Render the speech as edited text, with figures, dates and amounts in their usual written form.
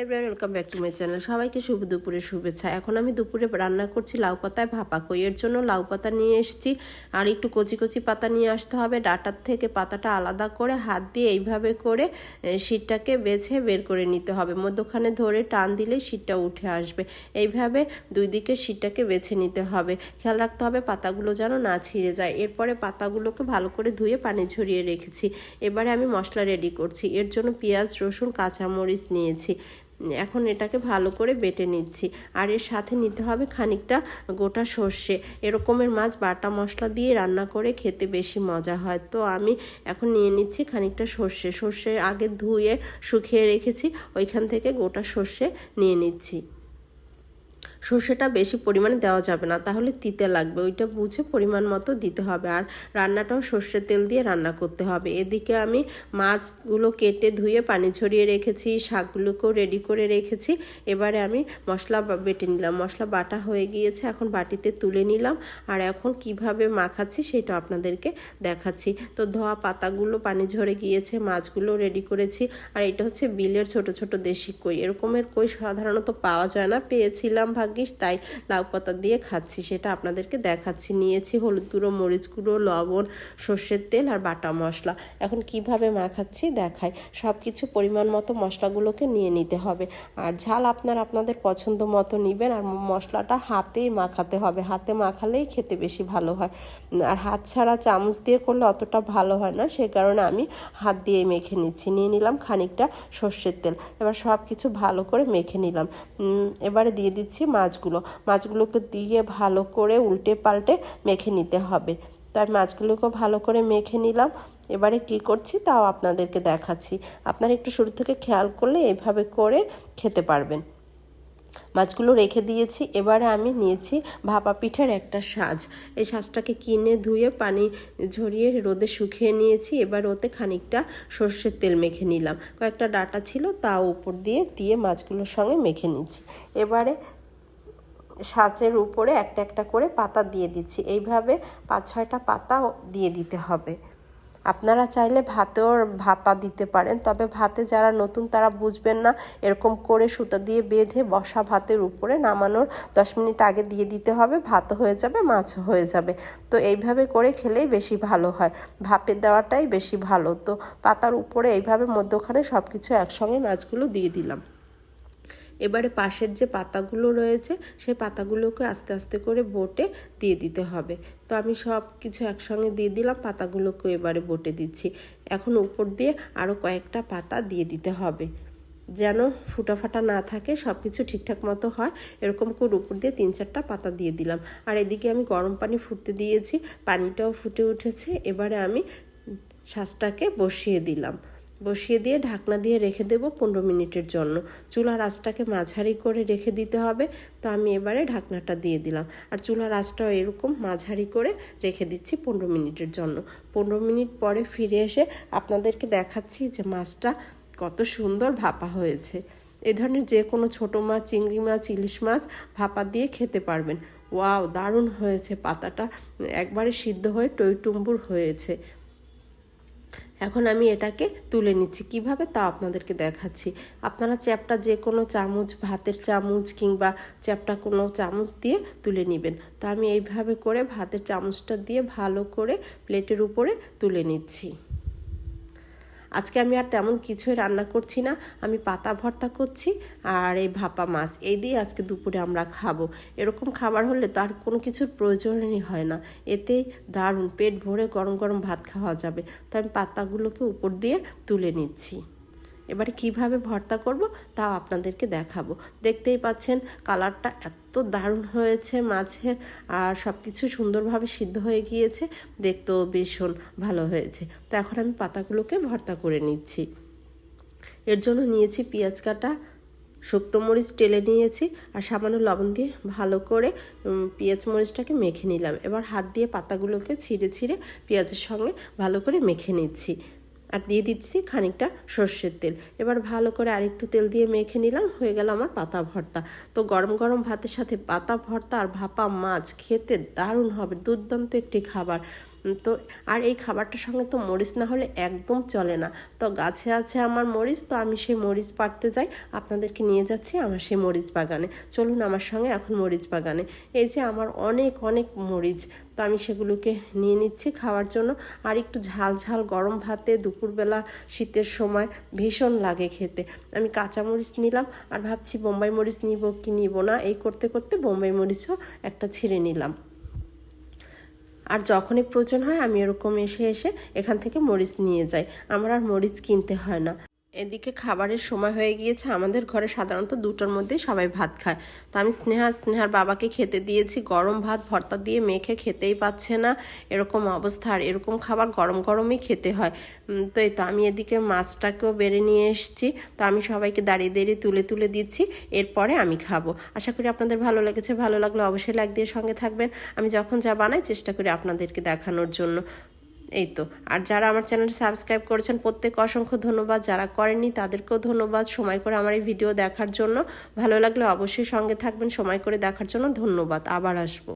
Everyone, welcome back to my channel. সবাইকে শুভ দুপুরের শুভেচ্ছা। এখন আমি দুপুরে রান্না করছি লাউ পাতায় ভাপা কই। এর জন্য লাউ পাতা নিয়ে এসেছি, আর একটু কচি কচি পাতা নিয়ে আসতে হবে। ডাঁটার থেকে পাতাটা আলাদা করে হাত দিয়ে এইভাবে করে শীটটাকে বেছে বের করে নিতে হবে। মধ্যখানে ধরে টান দিলে শীটটা উঠে আসবে। এইভাবে দুই দিকে শীটটাকে বেছে নিতে হবে। খেয়াল রাখতে হবে পাতাগুলো যেন না ছিঁড়ে যায়। এরপরে পাতাগুলোকে ভালো করে ধুয়ে পানি ঝরিয়ে রেখেছি। এবারে আমি মশলা রেডি করছি। এর জন্য পেঁয়াজ, রসুন, কাঁচামরিচ নিয়েছি। এখন এটাকে ভালো করে বেটে নিচ্ছি। আর এর সাথে নিতে হবে খানিকটা গোটা সর্ষে। এরকমের মাছ বাটা মশলা দিয়ে রান্না করে খেতে বেশি মজা হয়। তো আমি এখন নিয়ে নিচ্ছি খানিকটা সর্ষে আগে ধুয়ে শুকিয়ে রেখেছি, ওইখান থেকে গোটা সর্ষে নিয়ে নিচ্ছি। সর্ষেটা বেশি পরিমাণে দেওয়া যাবে না, তাহলে তিতে লাগবে। ওইটা বুঝে পরিমাণ মতো দিতে হবে। আর রান্নাটাও সর্ষের তেল দিয়ে রান্না করতে হবে। এদিকে আমি মাছগুলো কেটে ধুয়ে পানি ঝরিয়ে রেখেছি, শাকগুলোকেও রেডি করে রেখেছি। এবারে আমি মশলা বেটে নিলাম। মশলা বাটা হয়ে গিয়েছে, এখন বাটিতে তুলে নিলাম। আর এখন কিভাবে মাখাচ্ছি সেটা আপনাদেরকে দেখাচ্ছি। তো ধোয়া পাতাগুলো পানি ঝরে গিয়েছে, মাছগুলো রেডি করেছি। আর এটা হচ্ছে বিলের ছোট ছোট দেশি কই। এরকমের কই সাধারণত পাওয়া যায় না, পেয়েছিলাম ভাগ্যিস, তাই লাউ পাতা দিয়ে খাচ্ছি, সেটা আপনাদেরকে দেখাচ্ছি। নিয়েছি হলুদ গুঁড়ো, মরিচ গুঁড়ো, লবণ, সর্ষের তেল আর বাটা মশলা। এখন কিভাবে মাখাচ্ছি দেখাই। সব কিছু পরিমাণ মতো মশলাগুলোকে নিয়ে নিতে হবে। আর ঝাল আপনাদের পছন্দ মতো নেবেন। আর মশলাটা হাতেই মাখাতে হবে, হাতে মাখালেই খেতে বেশি ভালো হয়। আর হাত ছাড়া চামচ দিয়ে করলে অতটা ভালো হয় না, সেই কারণে আমি হাত দিয়ে মেখে নিচ্ছি। নিয়ে নিলাম খানিকটা সর্ষের তেল। এবার সব কিছু ভালো করে মেখে নিলাম। এবারে দিয়ে দিচ্ছি মাছগুলোকে দিয়ে ভালো করে উল্টে পাল্টে মেখে নিতে হবে। তার মাছগুলোকে ভালো করে মেখে নিলাম। এবারে কি করছি তাও আপনাদেরকে দেখাচ্ছি। আপনারা একটু শুরু থেকে খেয়াল করলে এইভাবে করে খেতে পারবেন। মাছগুলো রেখে দিয়েছি। এবারে আমি নিয়েছি ভাপা পিঠার একটা সাজ। এই সাজটাকে কিনে ধুয়ে পানি ঝরিয়ে রোদে শুকিয়ে নিয়েছি। এবার ওতে খানিকটা সর্ষের তেল মেখে নিলাম। কয়েকটা ডাঁটা ছিল তাও উপর দিয়ে মাছগুলোর সঙ্গে মেখে নিচ্ছি। এবারে সাজের উপরে একটা একটা করে পাতা দিয়ে দিচ্ছি। এইভাবে 5-6টা পাতা দিয়ে দিতে হবে। আপনারা চাইলে ভাতেও ভাপা দিতে পারেন, তবে ভাতে যারা নতুন তারা বুঝবেন না। এরকম করে সুতা দিয়ে বেঁধে বসা ভাতের উপরে নামানোর 10 মিনিট আগে দিয়ে দিতে হবে। ভাতও হয়ে যাবে, মাছও হয়ে যাবে। তো এইভাবে করে খেলেই বেশি ভালো হয়, ভাপে দেওয়াটাই বেশি ভালো। তো পাতার উপরে এইভাবে মধ্যখানে সব কিছু একসঙ্গে মাছগুলো দিয়ে দিলাম। এবারে পাশের যে পাতাগুলো রয়েছে সেই পাতাগুলোকে আস্তে আস্তে করে বটে দিয়ে দিতে হবে। তো আমি সব কিছু একসঙ্গে দিয়ে দিলাম, পাতাগুলোকে এবারে বটে দিচ্ছি। এখন উপর দিয়ে আরও কয়েকটা পাতা দিয়ে দিতে হবে, যেন ফুটাফাটা না থাকে, সব কিছু ঠিকঠাক মতো হয়। এরকম করে উপর দিয়ে 3-4টা পাতা দিয়ে দিলাম। আর এদিকে আমি গরম পানি ফুটতে দিয়েছি, পানিটাও ফুটে উঠেছে। এবারে আমি শাঁসটাকে বসিয়ে দিলাম। বসিয়ে দিয়ে ঢাকনা দিয়ে রেখে দেব 15 মিনিটের জন্য। চুলার আঁচটাকে মাঝারি করে রেখে দিতে হবে। তো আমি এবারে ঢাকনাটা দিয়ে দিলাম। আর চুলার আঁচটাও এরকম মাঝারি করে রেখে দিচ্ছি 15 মিনিটের জন্য। 15 মিনিট পরে ফিরে এসে আপনাদেরকে দেখাচ্ছি যে মাছটা কত সুন্দর ভাপা হয়েছে। এই ধরনের যে কোনো ছোটো মাছ, চিংড়ি মাছ, ইলিশ মাছ ভাপা দিয়ে খেতে পারবেন। ওয়াও, দারুণ হয়েছে। পাতাটা একবারে সিদ্ধ হয়ে টইটুম্বুর হয়েছে। এখন আমি এটাকে তুলে নিচ্ছি। কিভাবে তা আপনাদেরকে দেখাচ্ছি। আপনারা চ্যাপটা যে কোনো চামচ, ভাতের চামচ কিংবা চ্যাপটা কোনো চামচ দিয়ে তুলে নেবেন। তো আমি এইভাবে করে ভাতের চামচটা দিয়ে ভালো করে প্লেটের উপরে তুলে নিচ্ছি। আজকে আমি আর তেমন কিছুই রান্না করছি না, আমি পাতা ভর্তা করছি আর এই ভাপা মাছ, এই দিয়ে আজকে দুপুরে আমরা খাবো। এরকম খাবার হলে তো আর কোনো কিছুর প্রয়োজনই হয় না। এতেই দারুণ পেট ভরে গরম গরম ভাত খাওয়া যাবে। তো আমি পাতাগুলোকে উপর দিয়ে তুলে নিচ্ছি। এবারে কিভাবে ভর্তা করব তাও আপনাদেরকে দেখাবো। দেখতেই পাচ্ছেন কালারটা এত দারুণ হয়েছে মাছের, আর সব কিছু সুন্দরভাবে সিদ্ধ হয়ে গিয়েছে, দেখতেও ভীষণ ভালো হয়েছে। তো এখন আমি পাতাগুলোকে ভর্তা করে নিচ্ছি। এর জন্য নিয়েছি পেঁয়াজ কাটা, শুকনো মরিচ টেলে নিয়েছি, আর সামান্য লবণ দিয়ে ভালো করে পেঁয়াজ মরিচটাকে মেখে নিলাম। এবার হাত দিয়ে পাতাগুলোকে ছিঁড়ে ছিঁড়ে পেঁয়াজের সঙ্গে ভালো করে মেখে নিচ্ছি। আর দিয়ে দিচ্ছি খানিকটা সর্ষের তেল। এবার ভালো করে আরেকটু তেল দিয়ে মেখে নিলাম, হয়ে গেল আমার পাতা ভর্তা। তো গরম গরম ভাতের সাথে পাতা ভর্তা আর ভাপা মাছ খেতে দারুণ হবে, দুর্দান্ত একটি খাবার। তো আর এই খাবারটার সঙ্গে তো মরিচ না হলে একদম চলে না। তো গাছে আছে আমার মরিচ, তো আমি সেই মরিচ পাড়তে যাই, আপনাদেরকে নিয়ে যাচ্ছি আমার সেই মরিচ বাগানে। চলুন আমার সঙ্গে এখন মরিচ বাগানে। এই যে আমার অনেক অনেক মরিচ, তো আমি সেগুলোকে নিয়ে নিচ্ছি খাওয়ার জন্য। আর একটু ঝাল ঝাল গরম ভাতে দুপুরবেলা শীতের সময় ভীষণ লাগে খেতে। আমি কাঁচা মরিচ নিলাম আর ভাবছি বোম্বাই মরিচ নিব কি নিব না, এই করতে করতে বোম্বাই মরিচও একটা ছিঁড়ে নিলাম। আর যখনই প্রয়োজন হয় আমি এরকম এসে এসে এখান থেকে মরিচ নিয়ে যাই, আমার আর মরিচ কিনতে হয় না। এদিকে খাবারের সময় হয়ে গিয়েছে, আমাদের ঘরে সাধারণত 2টার মধ্যেই সবাই ভাত খায়। তো আমি স্নেহার বাবাকে খেতে দিয়েছি, গরম ভাত ভর্তা দিয়ে মেখে খেতেই পাচ্ছে না, এরকম অবস্থা। আর এরকম খাবার গরম গরমই খেতে হয়। তো এই তো আমি এদিকে মাছটাকেও বেড়ে নিয়ে এসেছি, তো আমি সবাইকে দাঁড়িয়ে দাঁড়িয়ে তুলে তুলে দিচ্ছি, এরপরে আমি খাবো। আশা করি আপনাদের ভালো লেগেছে, ভালো লাগলে অবশ্যই লাইক দিয়ে সঙ্গে থাকবেন। আমি যখন যা বানাই চেষ্টা করি আপনাদেরকে দেখানোর জন্য। এই তো, আর যারা আমার চ্যানেল সাবস্ক্রাইব করেছেন প্রত্যেক অসংখ্য ধন্যবাদ, যারা করেননি তাদেরকেও ধন্যবাদ সময় করে আমার এই ভিডিও দেখার জন্য। ভালো লাগলে অবশ্যই সঙ্গে থাকবেন, সময় করে দেখার জন্য ধন্যবাদ। আবার আসবো।